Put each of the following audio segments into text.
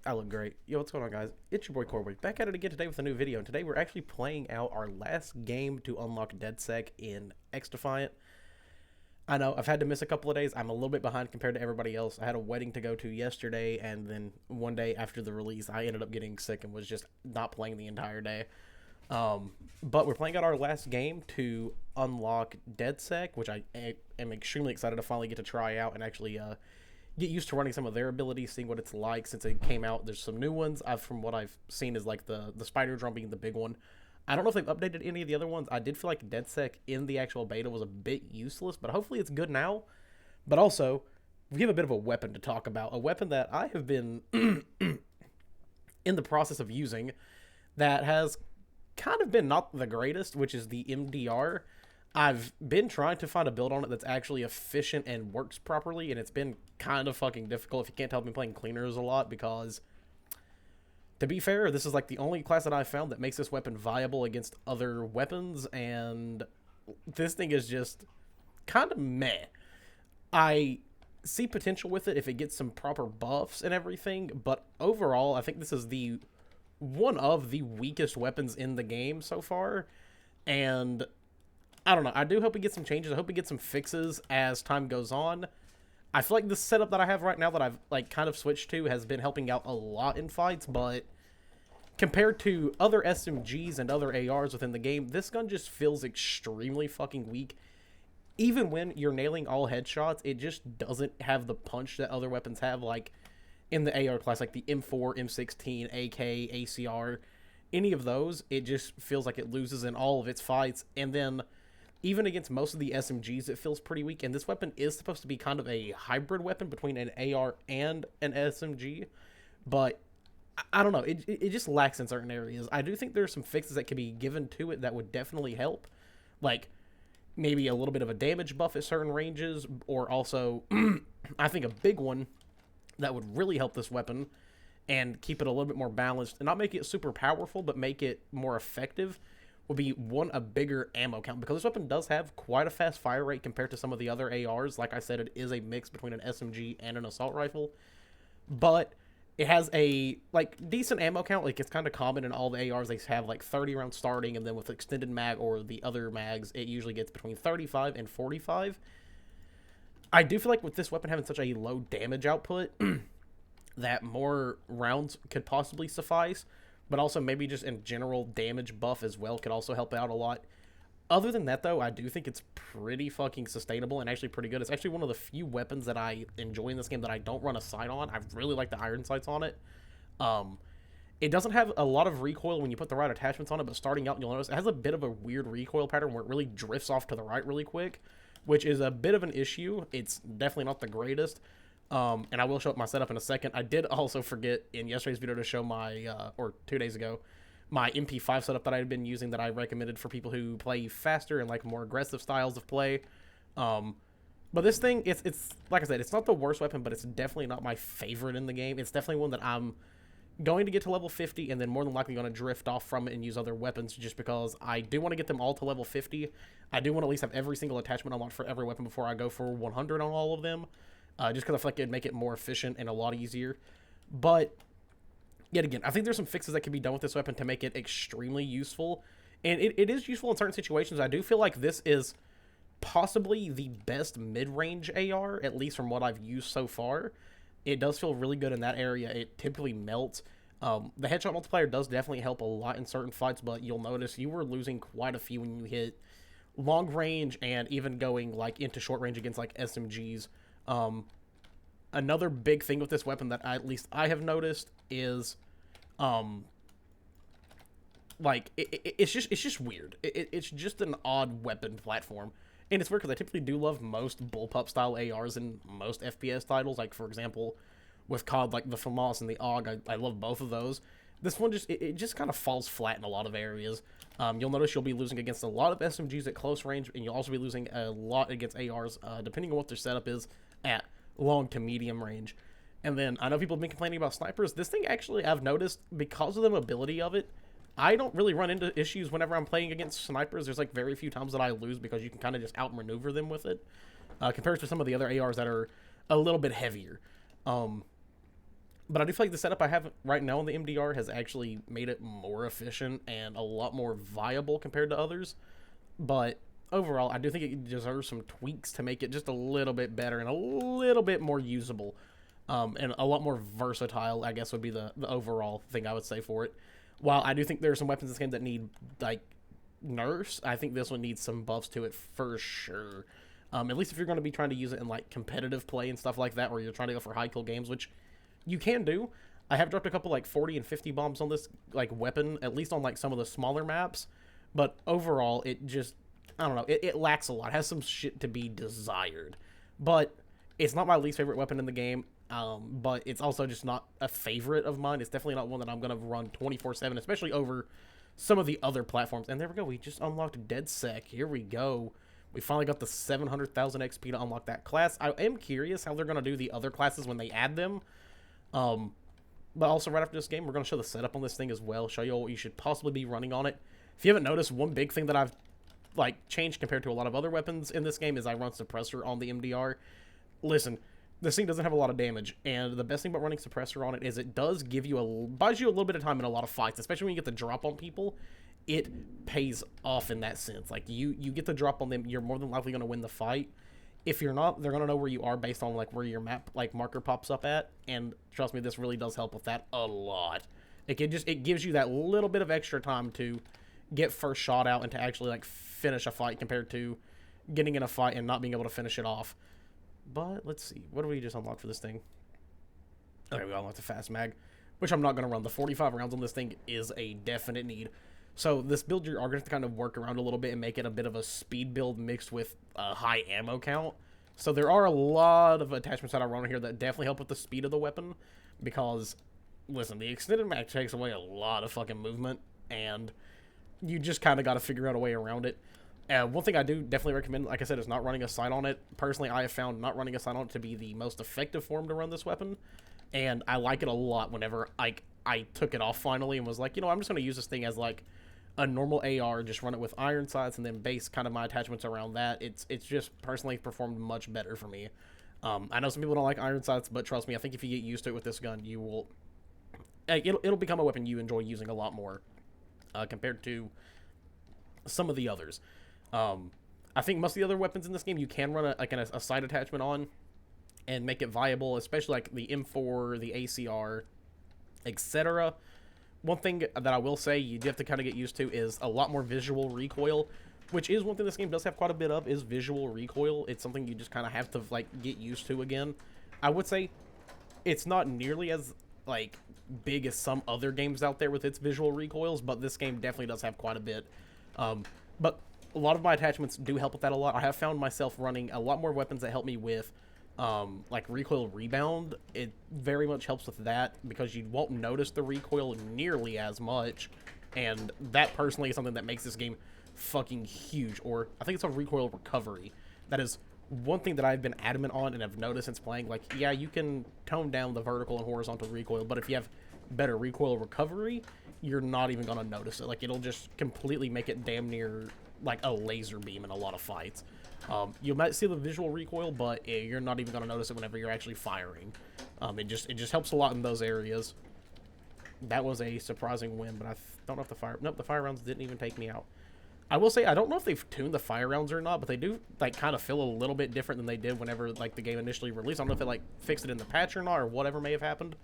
I look great. Yo, what's going on, guys? It's your boy Corby, back at it again today with a new video. And today we're actually playing out our last game to unlock DedSec in X-Defiant. I know, I've had to miss a couple of days. I'm a little bit behind compared to everybody else. I had a wedding to go to yesterday, and then one day after the release, I ended up getting sick and was just not playing the entire day. But we're playing out our last game to unlock DedSec, which I am extremely excited to finally get to try out and actually get used to running some of their abilities, seeing what it's like since it came out. There's some new ones. From what I've seen is like the spider drum being the big one. I don't know if they've updated any of the other ones. I did feel like DedSec in the actual beta was a bit useless, but hopefully it's good now. But also, we have a bit of a weapon to talk about. A weapon that I have been in the process of using that has kind of been not the greatest, which is the MDR. I've been trying to find a build on it that's actually efficient and works properly, and it's been kind of fucking difficult. If you can't tell, I've been playing cleaners a lot because, to be fair, this is like the only class that I've found that makes this weapon viable against other weapons, and this thing is just kind of meh. I see potential with it if it gets some proper buffs and everything, but overall, I think this is one of the weakest weapons in the game so far, and I don't know. I do hope we get some changes. I hope we get some fixes as time goes on. I feel like the setup that I have right now that I've like kind of switched to has been helping out a lot in fights, but compared to other SMGs and other ARs within the game, this gun just feels extremely fucking weak. Even when you're nailing all headshots, it just doesn't have the punch that other weapons have, like in the AR class, like the M4, M16, AK, ACR, any of those. It just feels like it loses in all of its fights, and then even against most of the SMGs, it feels pretty weak, and this weapon is supposed to be kind of a hybrid weapon between an AR and an SMG, but I don't know, it just lacks in certain areas. I do think there are some fixes that could be given to it that would definitely help, like maybe a little bit of a damage buff at certain ranges, or also, I think a big one that would really help this weapon and keep it a little bit more balanced, and not make it super powerful, but make it more effective, would be a bigger ammo count, because this weapon does have quite a fast fire rate compared to some of the other ARs. Like I said, it is a mix between an SMG and an assault rifle, but it has a like decent ammo count. Like, it's kind of common in all the ARs, they have like 30 rounds starting, and then with extended mag or the other mags, it usually gets between 35 and 45. I do feel like with this weapon having such a low damage output that more rounds could possibly suffice, but also maybe just in general damage buff as well could also help out a lot. Other than that, though, I do think it's pretty fucking sustainable and actually pretty good. It's actually one of the few weapons that I enjoy in this game that I don't run a sight on. I really like the iron sights on it. It doesn't have a lot of recoil when you put the right attachments on it, but starting out, you'll notice it has a bit of a weird recoil pattern where it really drifts off to the right really quick, which is a bit of an issue. It's definitely not the greatest. And I will show up my setup in a second. I did also forget in yesterday's video to show my, or 2 days ago, my MP5 setup that I had been using that I recommended for people who play faster and like more aggressive styles of play. But this thing, it's like I said, it's not the worst weapon, but it's definitely not my favorite in the game. It's definitely one that I'm going to get to level 50 and then more than likely going to drift off from it and use other weapons, just because I do want to get them all to level 50. I do want to at least have every single attachment unlocked for every weapon before I go for 100 on all of them. Just because I feel like it'd make it more efficient and a lot easier. But, yet again, I think there's some fixes that can be done with this weapon to make it extremely useful. And it is useful in certain situations. I do feel like this is possibly the best mid-range AR, at least from what I've used so far. It does feel really good in that area. It typically melts. The headshot multiplier does definitely help a lot in certain fights, but you'll notice you were losing quite a few when you hit long range and even going like into short range against like SMGs. Another big thing with this weapon that at least I have noticed is, like, it's just weird. It's just an odd weapon platform. And it's weird because I typically do love most bullpup style ARs in most FPS titles. Like, for example, with COD, like the FAMAS and the AUG, I love both of those. This one it just kind of falls flat in a lot of areas. You'll notice you'll be losing against a lot of SMGs at close range, and you'll also be losing a lot against ARs, depending on what their setup is, at long to medium range. And then, I know people have been complaining about snipers. This thing actually, I've noticed, because of the mobility of it, I don't really run into issues whenever I'm playing against snipers. There's like very few times that I lose because you can kind of just outmaneuver them with it, compared to some of the other ARs that are a little bit heavier. But I do feel like the setup I have right now on the MDR has actually made it more efficient and a lot more viable compared to others. But overall, I do think it deserves some tweaks to make it just a little bit better and a little bit more usable. And a lot more versatile, I guess, would be the overall thing I would say for it. While I do think there are some weapons in this game that need, like, nerfs, I think this one needs some buffs to it for sure. At least if you're going to be trying to use it in, like, competitive play and stuff like that, where you're trying to go for high kill games, which you can do. I have dropped a couple, like, 40 and 50 bombs on this, like, weapon, at least on, like, some of the smaller maps. But overall, it just, I don't know, it lacks a lot. It has some shit to be desired. But it's not my least favorite weapon in the game. But it's also just not a favorite of mine. It's definitely not one that I'm going to run 24/7, especially over some of the other platforms. And there we go. We just unlocked DeadSec. Here we go. We finally got the 700,000 XP to unlock that class. I am curious how they're going to do the other classes when they add them. But also right after this game, we're going to show the setup on this thing as well. Show you what you should possibly be running on it. If you haven't noticed, one big thing that I've changed compared to a lot of other weapons in this game is I run Suppressor on the MDR. Listen, this thing doesn't have a lot of damage, and the best thing about running Suppressor on it is it does give you buys you a little bit of time in a lot of fights, especially when you get the drop on people. It pays off in that sense. Like, you get the drop on them, you're more than likely going to win the fight. If you're not, they're going to know where you are based on, like, where your map, like, marker pops up at, and trust me, this really does help with that a lot. It gives you that little bit of extra time to get first shot out and to actually, like, finish a fight compared to getting in a fight and not being able to finish it off. But let's see. What do we just unlock for this thing? Okay, we unlocked the fast mag, which I'm not going to run. The 45 rounds on this thing is a definite need. So this build, you are going to have to kind of work around a little bit and make it a bit of a speed build mixed with a high ammo count. So there are a lot of attachments that I run here that definitely help with the speed of the weapon. Because, listen, the extended mag takes away a lot of fucking movement. And you just kind of got to figure out a way around it. One thing I do definitely recommend, like I said, is not running a sight on it. Personally, I have found not running a sight on it to be the most effective form to run this weapon. And I like it a lot whenever I took it off finally and was like, you know, I'm just going to use this thing as, like, a normal AR, just run it with iron sights and then base kind of my attachments around that. It's just personally performed much better for me. I know some people don't like iron sights, but trust me, I think if you get used to it with this gun, you will... It'll become a weapon you enjoy using a lot more compared to some of the others. I think most of the other weapons in this game you can run a sight attachment on and make it viable, especially like the M4, the ACR, etc. One thing that I will say you do have to kind of get used to is a lot more visual recoil, which is one thing this game does have quite a bit of, is visual recoil. It's something you just kind of have to, like, get used to again. I would say it's not nearly as, like, big as some other games out there with its visual recoils, but this game definitely does have quite a bit. But a lot of my attachments do help with that a lot. I have found myself running a lot more weapons that help me with like recoil rebound. It very much helps with that because you won't notice the recoil nearly as much, and that personally is something that makes this game fucking huge. Or I think it's a recoil recovery. That is one thing that I've been adamant on and have noticed since playing. Like, yeah, you can tone down the vertical and horizontal recoil, but if you have better recoil recovery, you're not even gonna notice it. Like, it'll just completely make it damn near like a laser beam in a lot of fights. You might see the visual recoil, but you're not even going to notice it whenever you're actually firing. It just helps a lot in those areas. That was a surprising win, but I don't know if the fire rounds didn't even take me out. I will say, I don't know if they've tuned the fire rounds or not, but they do, like, kind of feel a little bit different than they did whenever, like, the game initially released. I don't know if they, like, fixed it in the patch or not, or whatever may have happened.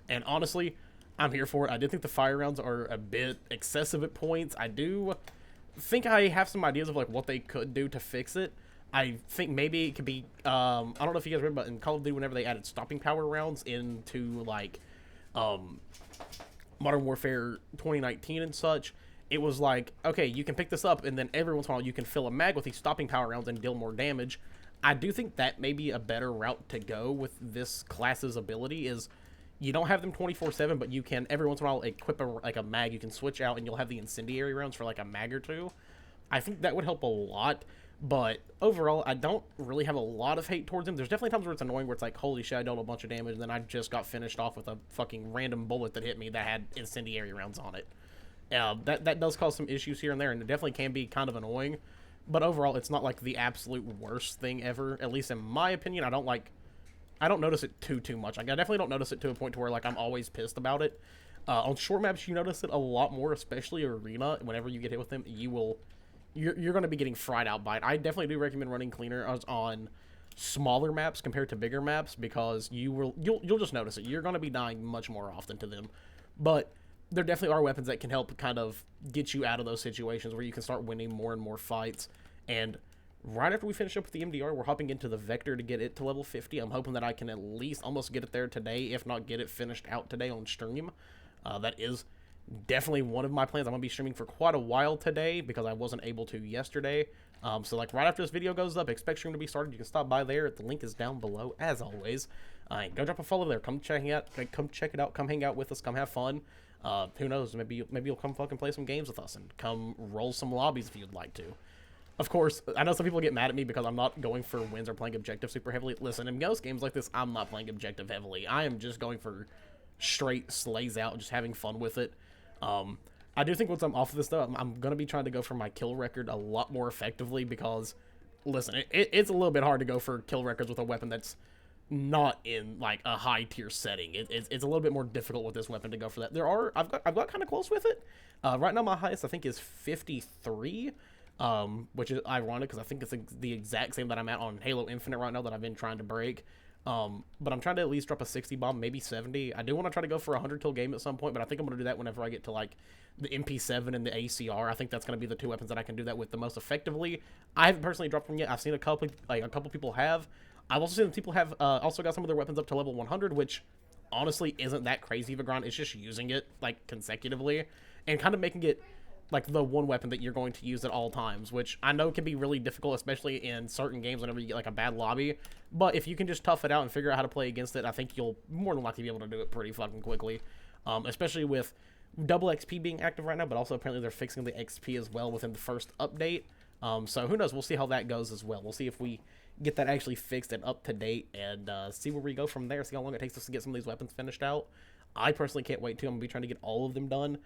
And honestly, I'm here for it. I ddo think the fire rounds are a bit excessive at points. I do think I have some ideas of, like, what they could do to fix it. I think maybe it could be, I don't know if you guys remember, but in Call of Duty, whenever they added stopping power rounds into, like, Modern Warfare 2019 and such, it was like, okay, you can pick this up, and then every once in a while you can fill a mag with these stopping power rounds and deal more damage. I do think that may be a better route to go with this class's ability, is you don't have them 24/7, but you can, every once in a while, equip a mag you can switch out, and you'll have the incendiary rounds for, like, a mag or two. I think that would help a lot, but overall, I don't really have a lot of hate towards him. There's definitely times where it's annoying, where it's like, holy shit, I dealt a bunch of damage, and then I just got finished off with a fucking random bullet that hit me that had incendiary rounds on it. That does cause some issues here and there, and it definitely can be kind of annoying. But overall, it's not like the absolute worst thing ever. At least in my opinion, I don't like I don't notice it too much. Like, I definitely don't notice it to a point to where like I'm always pissed about it. On short maps, you notice it a lot more, especially arena. Whenever you get hit with them, you're going to be getting fried out by it. I definitely do recommend running cleaner on smaller maps compared to bigger maps because you'll just notice it. You're going to be dying much more often to them, but there definitely are weapons that can help kind of get you out of those situations where you can start winning more and more fights. And right after we finish up with the MDR, we're hopping into the Vector to get it to level 50. I'm hoping that I can at least almost get it there today, if not get it finished out today on stream. That is definitely one of my plans. I'm going to be streaming for quite a while today because I wasn't able to yesterday. So like right after this video goes up, expect stream to be started. You can stop by there. The link is down below as always. Go drop a follow there. Come check it out. Come hang out with us. Come have fun. Who knows? Maybe you'll come fucking play some games with us and come roll some lobbies if you'd like to. Of course, I know some people get mad at me because I'm not going for wins or playing objective super heavily. Listen, in most games like this, I'm not playing objective heavily. I am just going for straight slays out and just having fun with it. I do think once I'm off of this, though, I'm going to be trying to go for my kill record a lot more effectively because, listen, it's a little bit hard to go for kill records with a weapon that's not in, like, a high-tier setting. It's a little bit more difficult with this weapon to go for that. I've got kind of close with it. Right now, my highest, I think, is 53, which is ironic because I think it's the exact same that I'm at on Halo Infinite right now that I've been trying to break. But I'm trying to at least drop a 60 bomb, maybe 70. I do want to try to go for a 100 kill game at some point, but I think I'm going to do that whenever I get to like the MP7 and the ACR. I think that's going to be the two weapons that I can do that with the most effectively. I haven't personally dropped one yet. I've seen a couple people have. I've also seen people have also got some of their weapons up to level 100, which honestly isn't that crazy of a grind. It's just using it like consecutively and kind of making it like the one weapon that you're going to use at all times, which I know can be really difficult, especially in certain games whenever you get like a bad lobby. But if you can just tough it out and figure out how to play against it, I think you'll more than likely be able to do it pretty fucking quickly. Especially with double XP being active right now, but also apparently they're fixing the XP as well within the first update. So who knows? We'll see how that goes as well. We'll see if we get that actually fixed and up to date and see where we go from there. See how long it takes us to get some of these weapons finished out. I personally can't wait to. I'm going to be trying to get all of them done,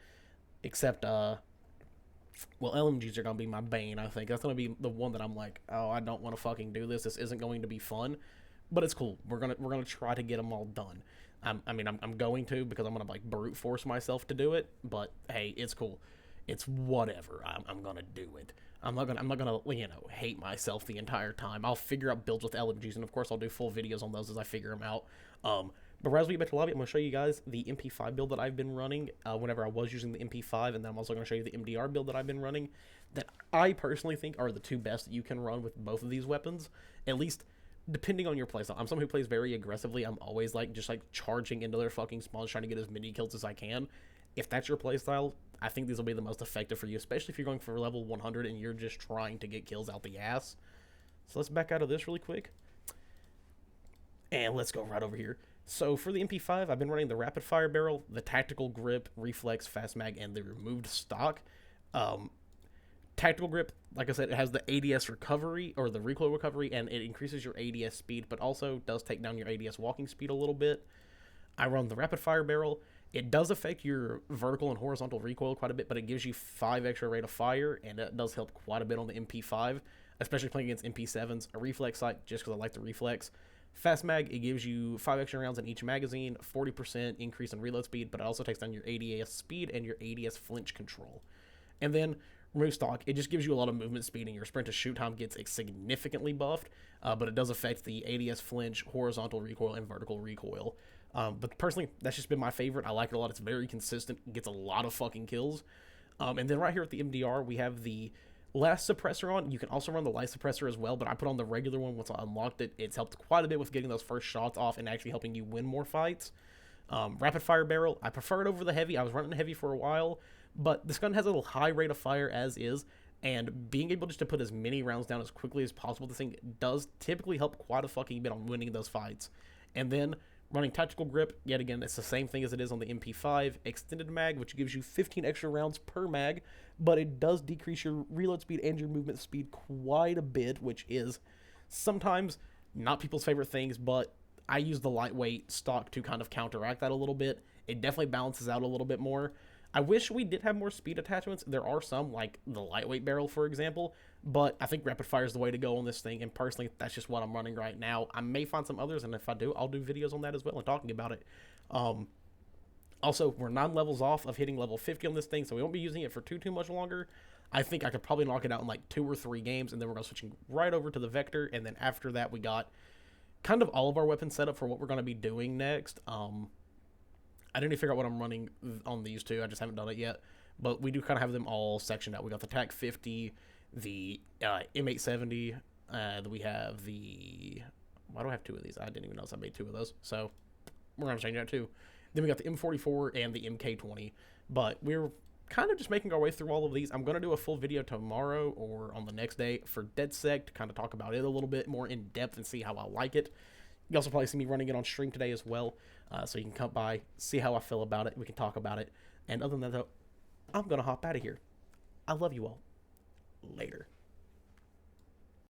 except well, LMGs are going to be my bane, I think. That's going to be the one that I'm like, oh, I don't want to fucking do this. This isn't going to be fun. But it's cool. We're gonna try to get them all done. I'm going to because I'm going to, like, brute force myself to do it. But, hey, it's cool. It's whatever. I'm going to do it. I'm not gonna, you know, hate myself the entire time. I'll figure out builds with LMGs, and, of course, I'll do full videos on those as I figure them out. But as we get back to lobby, I'm going to show you guys the MP5 build that I've been running whenever I was using the MP5, and then I'm also going to show you the MDR build that I've been running that I personally think are the two best that you can run with both of these weapons, at least depending on your playstyle. I'm someone who plays very aggressively. I'm always just charging into their fucking spawns, trying to get as many kills as I can. If that's your playstyle, I think these will be the most effective for you, especially if you're going for level 100 and you're just trying to get kills out the ass. So let's back out of this really quick. And let's go right over here. So for the MP5, I've been running the rapid fire barrel, the tactical grip, reflex, fast mag, and the removed stock. Tactical grip, like I said, it has the ADS recovery, or the recoil recovery, and it increases your ADS speed, but also does take down your ADS walking speed a little bit. I run the rapid fire barrel. It does affect your vertical and horizontal recoil quite a bit, but it gives you 5 extra rate of fire, and it does help quite a bit on the MP5, especially playing against MP7s. A reflex sight, just because I like the reflex. Fast mag, it gives you 5 extra rounds in each magazine, 40% increase in reload speed, but it also takes down your ADS speed and your ADS flinch control. And then remove stock, it just gives you a lot of movement speed, and your sprint to shoot time gets significantly buffed, but it does affect the ADS flinch, horizontal recoil, and vertical recoil. But personally, that's just been my favorite. I like it a lot. It's very consistent, gets a lot of fucking kills. And then right here at the MDR, we have the last suppressor on. You can also run the light suppressor as well, but I put on the regular one once I unlocked it. It's helped quite a bit with getting those first shots off and actually helping you win more fights. Rapid fire barrel, I prefer it over the heavy. I was running heavy for a while, but this gun has a little high rate of fire as is, and being able just to put as many rounds down as quickly as possible, this thing does typically help quite a fucking bit on winning those fights. And then running tactical grip, yet again, it's the same thing as it is on the MP5. Extended mag, which gives you 15 extra rounds per mag, but it does decrease your reload speed and your movement speed quite a bit, which is sometimes not people's favorite things, but I use the lightweight stock to kind of counteract that a little bit. It definitely balances out a little bit more. I wish we did have more speed attachments. There are some, like the lightweight barrel, for example, but I think rapid fire is the way to go on this thing, and personally, that's just what I'm running right now. I may find some others, and if I do, I'll do videos on that as well and talking about it. Um, Also, we're 9 levels off of hitting level 50 on this thing, so we won't be using it for too much longer. I think I could probably knock it out in like 2 or 3 games, and then we're going to switching right over to the Vector, and then after that, we got kind of all of our weapons set up for what we're going to be doing next. I didn't even figure out what I'm running on these two. I just haven't done it yet. But we do kind of have them all sectioned out. We got the TAC 50, the M870, we have the... Why do I have 2 of these? I didn't even notice I made 2 of those. So we're going to change that too. Then we got the M44 and the MK20. But we're kind of just making our way through all of these. I'm going to do a full video tomorrow or on the next day for DedSec to kind of talk about it a little bit more in depth and see how I like it. You also probably see me running it on stream today as well. So you can come by, see how I feel about it. We can talk about it. And other than that, though, I'm going to hop out of here. I love you all. Later.